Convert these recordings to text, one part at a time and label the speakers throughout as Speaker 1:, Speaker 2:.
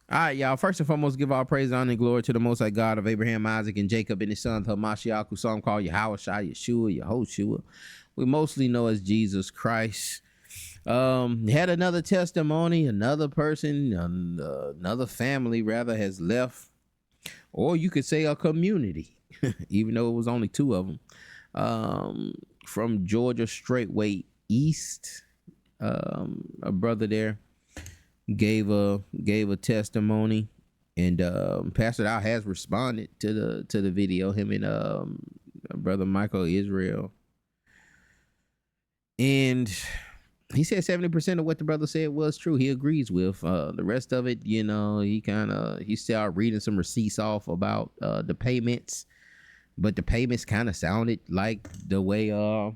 Speaker 1: All right, y'all. First and foremost, give all praise, honor, and glory to the Most High God of Abraham, Isaac, and Jacob, and his sons, Hamashiach, who some call Yahweh Shai, Yeshua, Yehoshua. We mostly know as Jesus Christ. Had another testimony. Another person, another family, rather, has left, or you could say a community, even though it was only two of them, from Georgia Straitway East. A brother there gave a testimony, and Pastor Dow has responded to the video. Him and brother Michael Israel, and he said 70% of what the brother said was true. He agrees with the rest of it. You know, he started reading some receipts off about the payments, but the payments kind of sounded like the way the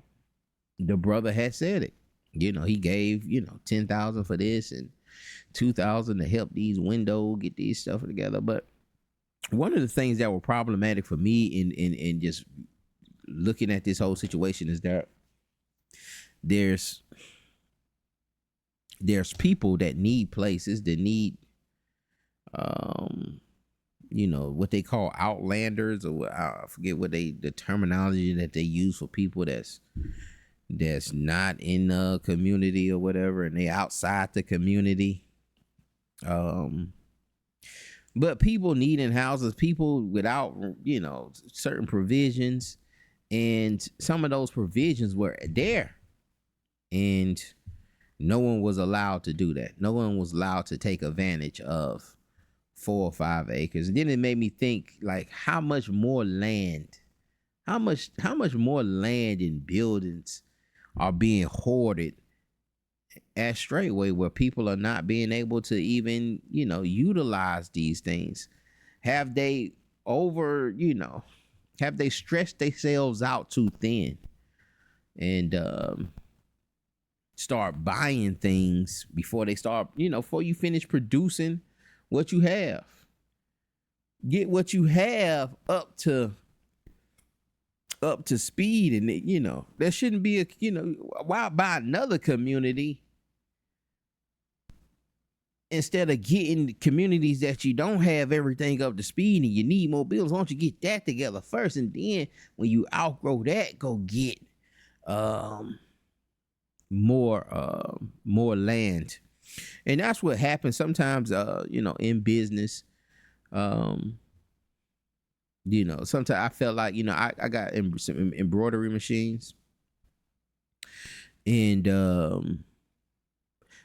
Speaker 1: brother had said it. You know, he gave 10,000 for this and 2,000 to help these windows get these stuff together. But one of the things that were problematic for me in just looking at this whole situation is that there's people that need places, that need what they call outlanders, or I forget what the terminology that they use for people that's not in the community or whatever, and they outside the community. But people needing houses, people without certain provisions, and some of those provisions were there, and no one was allowed to do that. No one was allowed to take advantage of 4 or 5 acres. And then it made me think, like, how much more land and buildings are being hoarded at Straitway, where people are not being able to even utilize these things. Have they stretched themselves out too thin and start buying things before they start, before you finish producing what you have? Get what you have up to speed, and there shouldn't be why buy another community instead of getting communities that you don't have everything up to speed and you need more bills. Why don't you get that together first, and then when you outgrow that, go get more land. And that's what happens sometimes in business. Sometimes I felt like I got some embroidery machines, and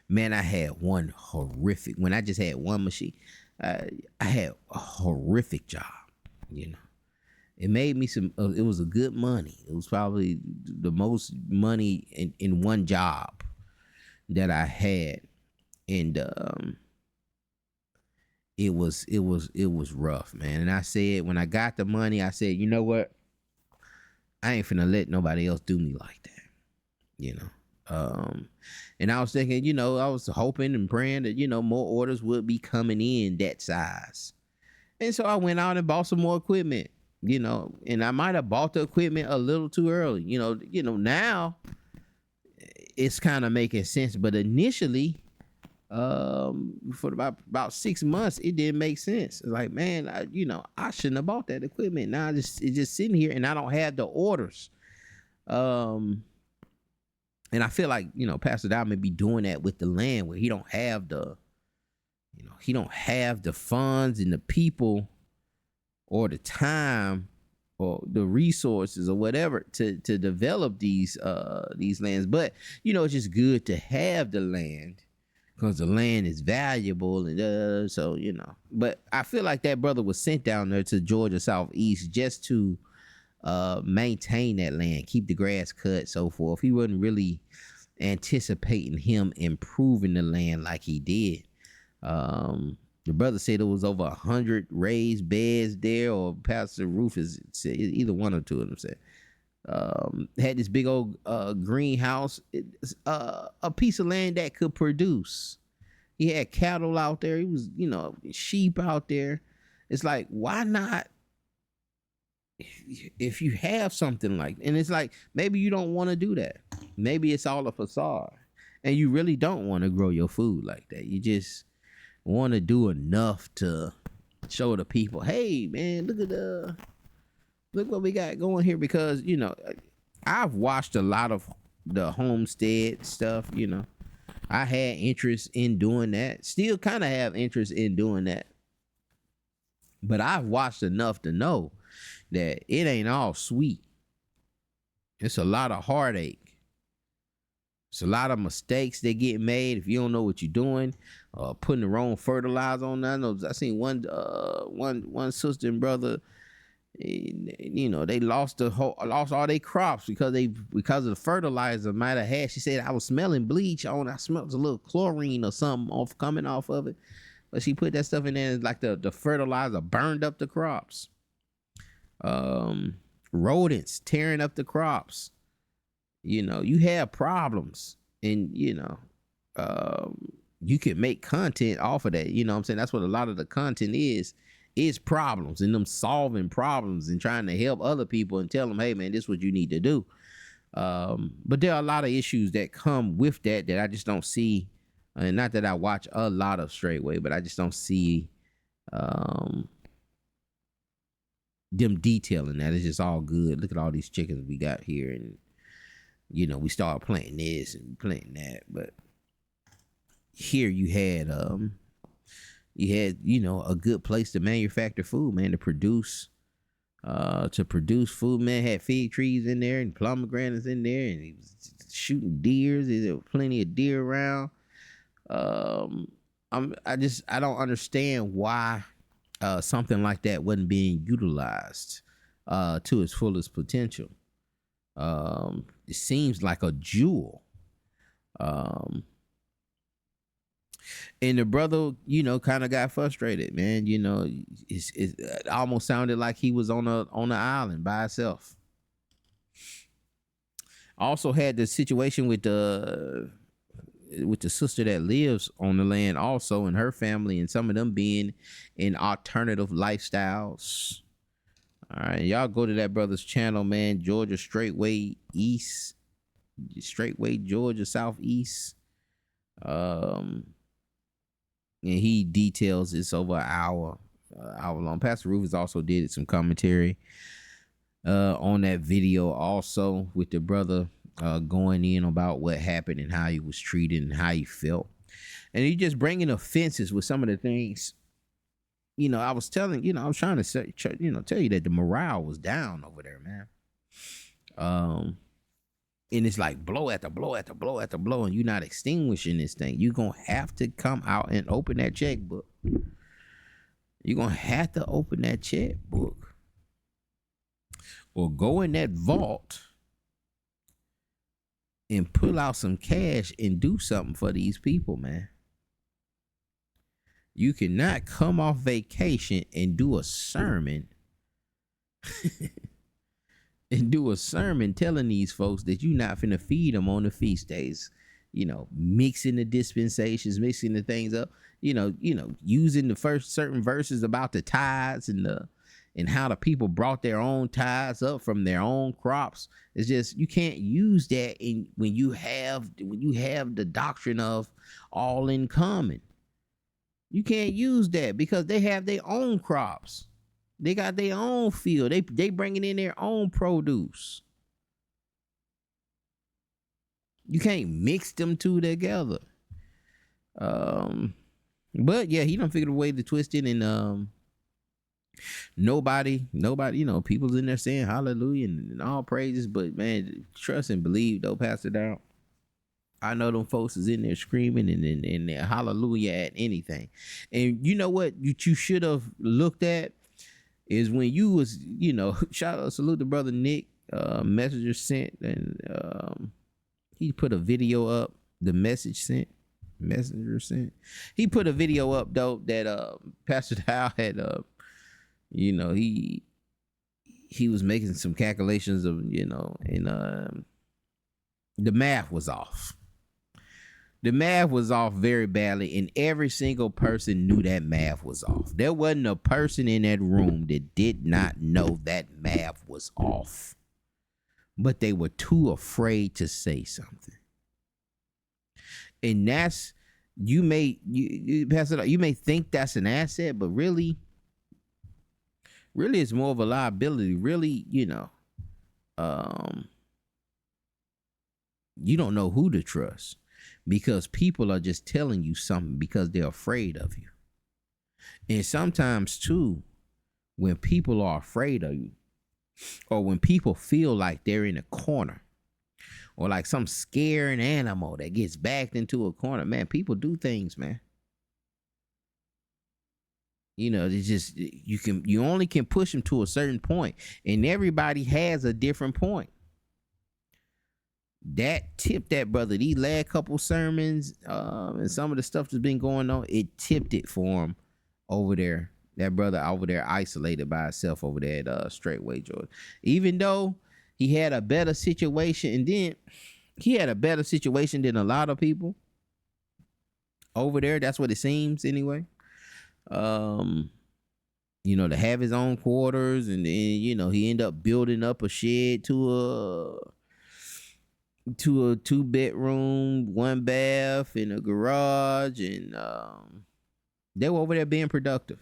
Speaker 1: man, I had one horrific, when I just had one machine, I had a horrific job. It made me it was a good money. It was probably the most money in one job that I had. And it was rough, man. And I said, when I got the money, I said, you know what? I ain't finna let nobody else do me like that. And I was thinking, I was hoping and praying that, more orders would be coming in that size. And so I went out and bought some more equipment, and I might have bought the equipment a little too early. Now it's kind of making sense, but initially, for about 6 months, it didn't make sense. It's like, man, I shouldn't have bought that equipment. Now it's just sitting here, and I don't have the orders. And I feel like, Pastor Dow may be doing that with the land, where he don't have the funds and the people or the time or the resources or whatever to develop these lands. But, it's just good to have the land, because the land is valuable, and so But I feel like that brother was sent down there to Georgia Southeast just to maintain that land, keep the grass cut, so forth. He wasn't really anticipating him improving the land like he did. The brother said it was over 100 raised beds there, or Pastor Rufus said, either one or two of them said. Had this big old greenhouse, a piece of land that could produce. He had cattle out there. He was, sheep out there. It's like, why not? If you have something like, and it's like, maybe you don't want to do that. Maybe it's all a facade, and you really don't want to grow your food like that. You just want to do enough to show the people, hey man, look what we got going here. Because I've watched a lot of the homestead stuff. I had interest in doing that, still kind of have interest in doing that, but I've watched enough to know that it ain't all sweet. It's a lot of heartache. It's a lot of mistakes that get made if you don't know what you're doing. Putting the wrong fertilizer on that. I seen one sister and brother. They lost all their crops because of the fertilizer might have had. She said, I was smelling bleach on. I smelled a little chlorine or something coming off of it. But she put that stuff in there, and like the fertilizer burned up the crops. Rodents tearing up the crops. You have problems, and you can make content off of that. You know what I'm saying? That's what a lot of the content is problems, and them solving problems and trying to help other people and tell them, hey man, this is what you need to do. But there are a lot of issues that come with that I just don't see. And not that I watch a lot of Straitway, but I just don't see them detailing that. It's just all good. Look at all these chickens we got here, and we start planting this and planting that. But here you had a good place to manufacture food, man, to produce food, man. Had fig trees in there and pomegranates in there, and he was shooting deers. There were plenty of deer around. I don't understand why something like that wasn't being utilized to its fullest potential. It seems like a jewel. And the brother, kind of got frustrated, man. It almost sounded like he was on an island by himself. Also had the situation with the sister that lives on the land also, and her family, and some of them being in alternative lifestyles. All right, y'all go to that brother's channel, man. Georgia Straitway East, Straitway Georgia Southeast. And he details it's over an hour long. Pastor Rufus also did some commentary on that video also, with the brother going in about what happened and how he was treated and how he felt. And he just bringing offenses with some of the things. I was telling, I was trying to say, tell you that the morale was down over there, man. And it's like blow after blow after blow after blow, and you're not extinguishing this thing. You're going to have to come out and open that checkbook. You're going to have to open that checkbook. Or go in that vault and pull out some cash and do something for these people, man. You cannot come off vacation and do a sermon telling these folks that you're not finna feed them on the feast days. Mixing the dispensations, mixing the things up, using the first certain verses about the tithes and how the people brought their own tithes up from their own crops. It's just, you can't use that when you have the doctrine of all in common. You can't use that because they have their own crops. They got their own field. They bringing in their own produce. You can't mix them two together. But yeah, he done figured a way to twist it, and nobody, people's in there saying hallelujah and all praises. But man, trust and believe though, Pastor Dowell. I know them folks is in there screaming and hallelujah at anything. And you know what you should have looked at is when you was, salute to brother Nick, messenger sent, and he put a video up, the messenger sent. He put a video up though that Pastor Dowell had he was making some calculations of, and the math was off. The math was off very badly, and every single person knew that math was off. There wasn't a person in that room that did not know that math was off, but they were too afraid to say something. And that's you pass it out. You may think that's an asset, but really it's more of a liability. Really, you don't know who to trust because people are just telling you something because they're afraid of you. And sometimes too, when people are afraid of you, or when people feel like they're in a corner, or like some scaring animal that gets backed into a corner, man, people do things, man. It's just you only can push them to a certain point, and everybody has a different point. That tipped that brother. These last couple sermons, and some of the stuff that's been going on, it tipped it for him over there. That brother over there isolated by himself over there at Straitway, Jordan. Even though he had a better situation, and then he had a better situation than a lot of people over there. That's what it seems anyway. To have his own quarters, and then he ended up building up a shed to a 2-bedroom, 1 bath, and a garage, and they were over there being productive.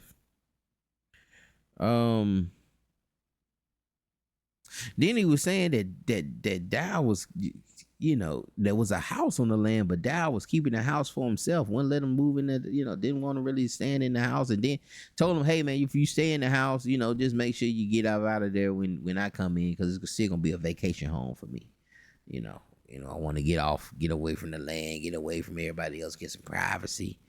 Speaker 1: Then he was saying that Dowell was, there was a house on the land, but Dowell was keeping the house for himself. Wouldn't let him move in there, didn't want to really stand in the house. And then told him, hey man, if you stay in the house, just make sure you get out of there when I come in, because it's still gonna be a vacation home for me. I want to get away from the land, get away from everybody else, get some privacy.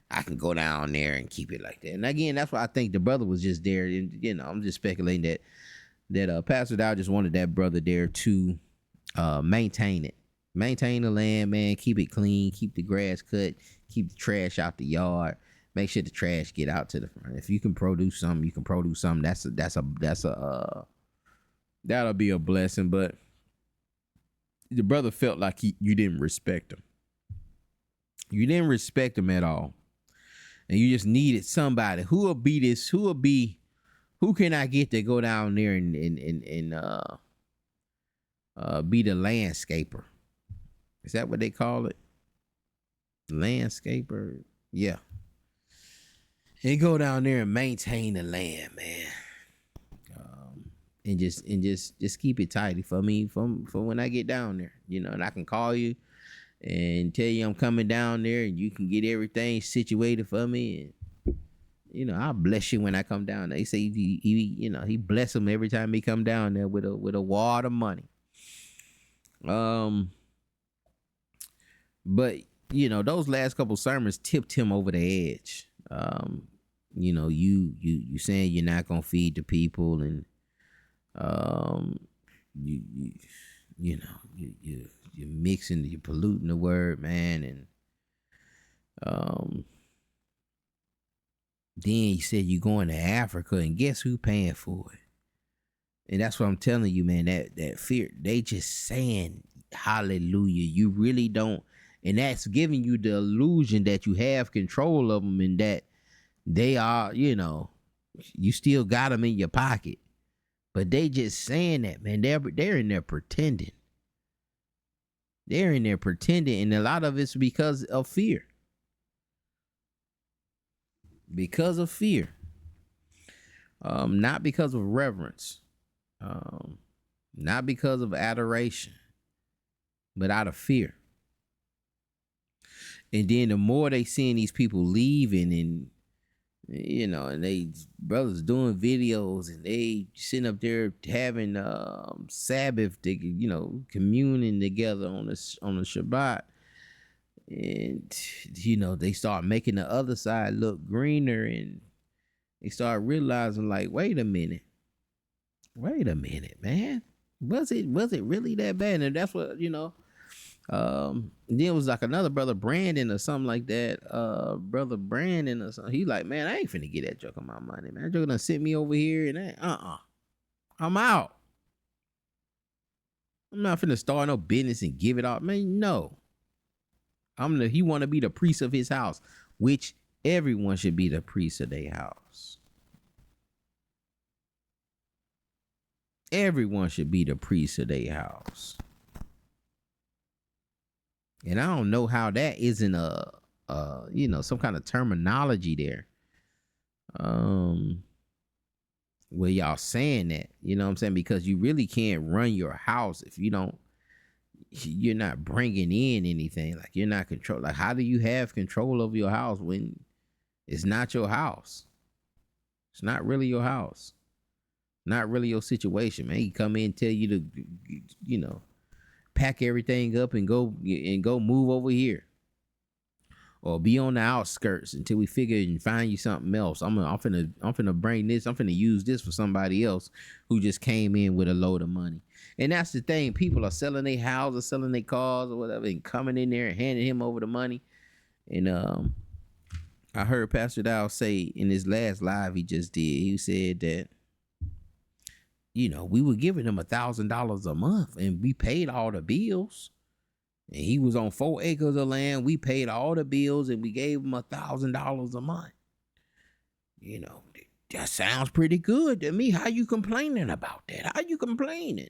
Speaker 1: I can go down there and keep it like that. And again, that's why I think the brother was just there. And I'm just speculating that Pastor Dowell just wanted that brother there to maintain it. Maintain the land, man. Keep it clean. Keep the grass cut. Keep the trash out the yard. Make sure the trash get out to the front. If you can produce something, you can produce something. That'll be a blessing. But the brother felt like you didn't respect him. You didn't respect him at all. And you just needed somebody who can I get to go down there and be the landscaper? Is that what they call it? Landscaper? Yeah. And go down there and maintain the land, man. And just keep it tidy for me for when I get down there, and I can call you and tell you I'm coming down there, and you can get everything situated for me, and I'll bless you when I come down there. They say he bless him every time he come down there with a wad of money. But those last couple sermons tipped him over the edge. You saying you're not gonna feed the people, and you're mixing, you're polluting the word, man. And then he said you're going to Africa, and guess who paying for it? And that's what I'm telling you, man. That fear, they just saying hallelujah. You really don't, and that's giving you the illusion that you have control of them, and that they are, you still got them in your pocket. But they just saying that, man. They're in there pretending. They're in there pretending, and a lot of it's because of fear. Because of fear. Not because of reverence. Not because of adoration, but out of fear. And then the more they seeing these people leaving, and and they brothers doing videos, and they sitting up there having Sabbath, communing together on the Shabbat, and they start making the other side look greener, and they start realizing, like, wait a minute, man, was it really that bad? And that's what then it was like another brother Brandon or something like that. Brother Brandon or something. He like, man, I ain't finna get that joke on my money, man. That joke gonna sit me over here, and I'm out. I'm not finna start no business and give it up, man. No. He want to be the priest of his house, which everyone should be the priest of their house. Everyone should be the priest of their house. And I don't know how that isn't a some kind of terminology there. Where y'all saying that, you know what I'm saying? Because you really can't run your house if you're not bringing in anything. Like, you're not control. Like, how do you have control over your house when it's not your house? It's not really your house. Not really your situation, man. He come in and tell you to, pack everything up and go move over here, or be on the outskirts until we figure and find you something else. I'm finna bring this. I'm finna use this for somebody else who just came in with a load of money. And that's the thing. People are selling their houses, selling their cars or whatever, and coming in there and handing him over the money. And I heard Pastor Dowell say in his last live he just did, he said that, we were giving him $1,000 a month and we paid all the bills. And he was on 4 acres of land. We paid all the bills and we gave him $1,000 a month. That sounds pretty good to me. How you complaining about that? How you complaining?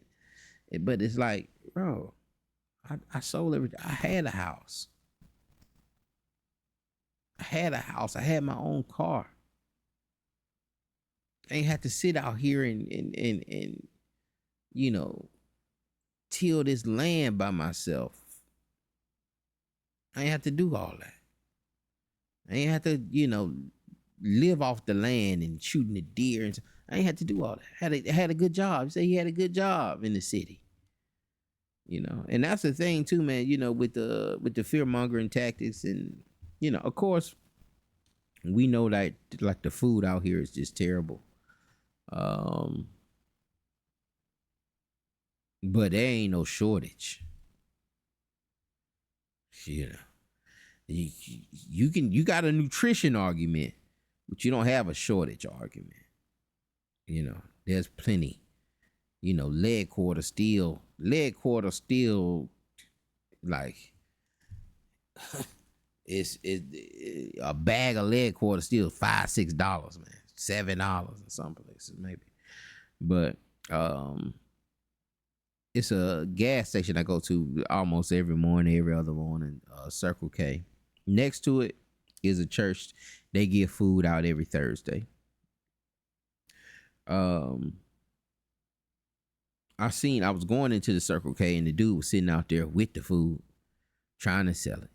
Speaker 1: But it's like, bro, I sold everything. I had a house. I had my own car. I ain't had to sit out here and till this land by myself. I ain't have to do all that. I ain't have to, live off the land and shooting the deer. And I ain't had to do all that. I had a good job. He said he had a good job in the city. And that's the thing too, man, with the fear mongering tactics. And, of course, we know that like the food out here is just terrible. But there ain't no shortage. You got a nutrition argument, but you don't have a shortage argument. There's plenty. Lead quarter steel, like it's a bag of lead quarter steel $5-6, man, $7 in some places maybe. But it's a gas station I go to almost every morning, every other morning, Circle K. Next to it is a church. They give food out every Thursday. I was going into the Circle K and the dude was sitting out there with the food, trying to sell it.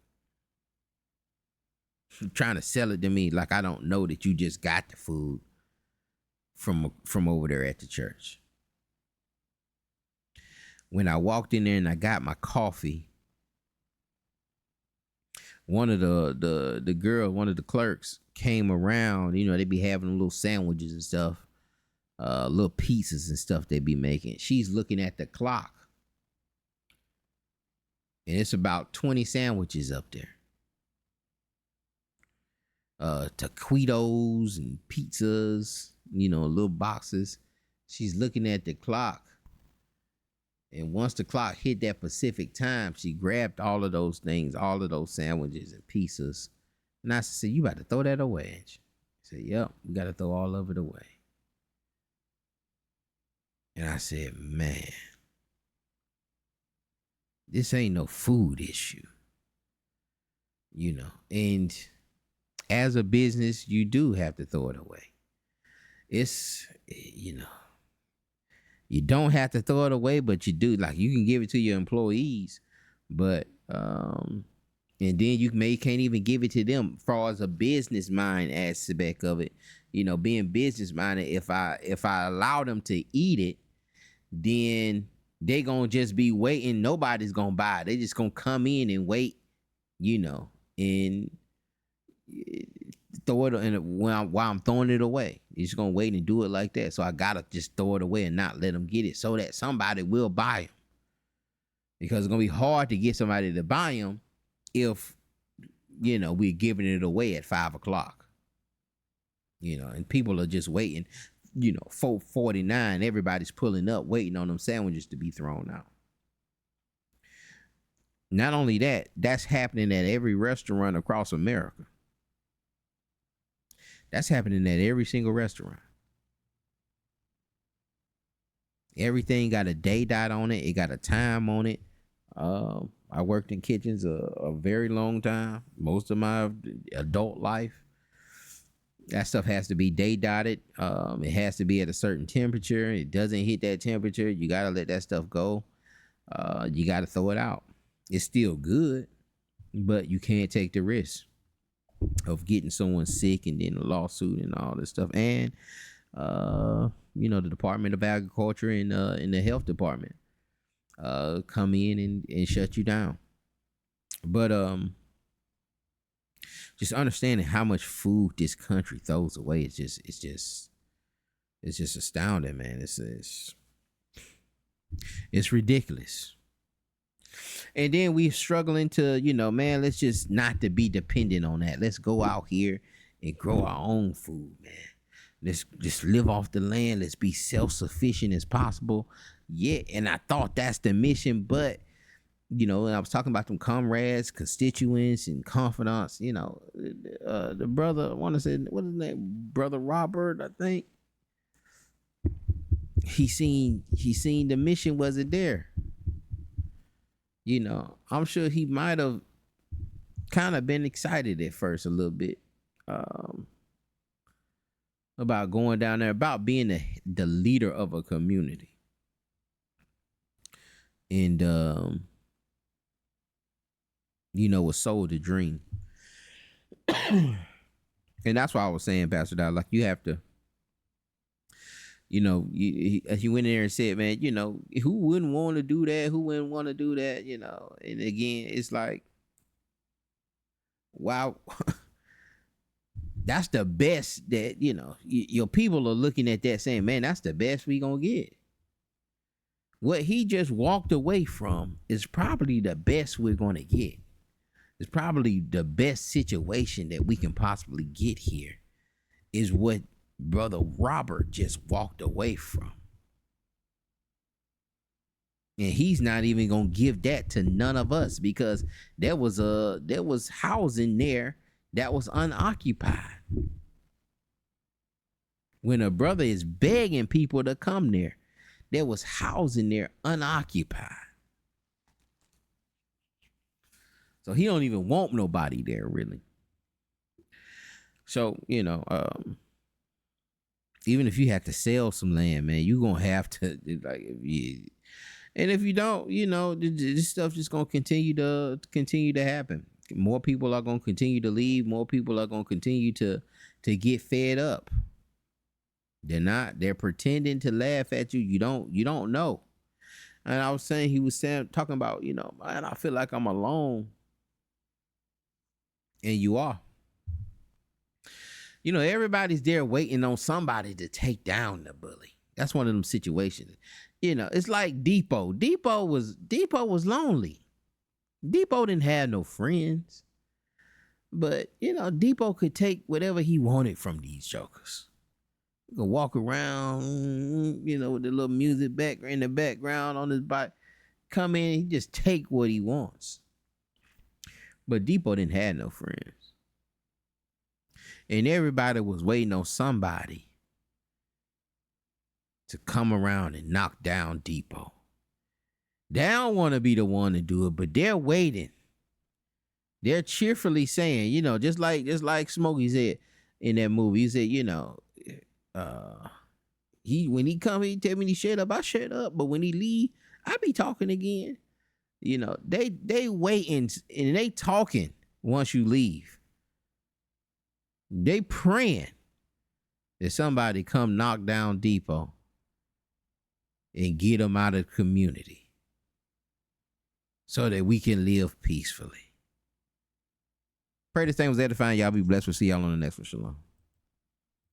Speaker 1: Trying to sell it to me like I don't know that you just got the food from over there at the church. When I walked in there and I got my coffee, one of the clerks came around. They be having little sandwiches and stuff, little pieces and stuff they be making. She's looking at the clock, and it's about 20 sandwiches up there. Taquitos and pizzas, little boxes. She's looking at the clock. And once the clock hit that Pacific time, she grabbed all of those things, all of those sandwiches and pizzas. And I said, you about to throw that away, ain't you? She said, yep, we got to throw all of it away. And I said, man, this ain't no food issue. And as a business, you do have to throw it away. It's, you don't have to throw it away, but you do. Like, you can give it to your employees, but and then you can't even give it to them. As far as a business mind aspect of it, being business minded. If I allow them to eat it, then they gonna just be waiting. Nobody's gonna buy it. They just gonna come in and wait, and throw it in while I'm throwing it away. You're just gonna wait and do it like that. So I gotta just throw it away and not let them get it, so that somebody will buy them. Because it's gonna be hard to get somebody to buy them if we're giving it away at 5:00. And people are just waiting. 4:49. Everybody's pulling up, waiting on them sandwiches to be thrown out. Not only that, that's happening at every restaurant across America. That's happening at every single restaurant. Everything got a day dot on it. It got a time on it. I worked in kitchens a very long time, most of my adult life. That stuff has to be day dotted. It has to be at a certain temperature. It doesn't hit that temperature, you gotta let that stuff go. You gotta throw it out. It's still good, but you can't take the risk of getting someone sick and then a lawsuit and all this stuff. And the Department of Agriculture and the health department come in and shut you down. But just understanding how much food this country throws away is just astounding, man. It's ridiculous. And then we're struggling to, man, let's just not to be dependent on that. Let's go out here and grow our own food, man. Let's just live off the land. Let's be self-sufficient as possible. Yeah, and I thought that's the mission, but and I was talking about them comrades, constituents, and confidants. The brother, I want to say, what is his name? Brother Robert, I think. He seen the mission wasn't there. I'm sure he might have kind of been excited at first a little bit about going down there, about being the leader of a community. And, was sold a dream. And that's why I was saying, Pastor Dowell, like you have to, he went in there and said, man, who wouldn't want to do that? Who wouldn't want to do that? And again, it's like, wow, that's the best that, your people are looking at that saying, man, that's the best we gonna get. What he just walked away from is probably the best we're going to get. It's probably the best situation that we can possibly get here is what Brother Robert just walked away from. And he's not even going to give that to none of us because there was housing there that was unoccupied. When a brother is begging people to come there was housing there unoccupied. So he don't even want nobody there, really. So, even if you have to sell some land, man, you're going to have to, like, and if you don't, this stuff just going to continue to happen. More people are going to continue to leave. More people are going to continue to get fed up. They're pretending to laugh at you. You don't know. And I was saying, he was talking about, man, I feel like I'm alone. And you are. Everybody's there waiting on somebody to take down the bully. That's one of them situations. It's like Depot. Depot was lonely. Depot didn't have no friends. But, Depot could take whatever he wanted from these jokers. He could walk around, with the little music back in the background on his bike. Come in, he just take what he wants. But Depot didn't have no friends. And everybody was waiting on somebody to come around and knock down Depot. They don't want to be the one to do it, but they're waiting. They're cheerfully saying, just like Smokey said in that movie, he said, when he come, he tell me to shut up, I shut up. But when he leave, I be talking again. They waiting and they talking once you leave. They praying that somebody come knock down Depot and get them out of the community so that we can live peacefully. Pray this thing was edifying. Y'all be blessed. We'll see y'all on the next one. Shalom.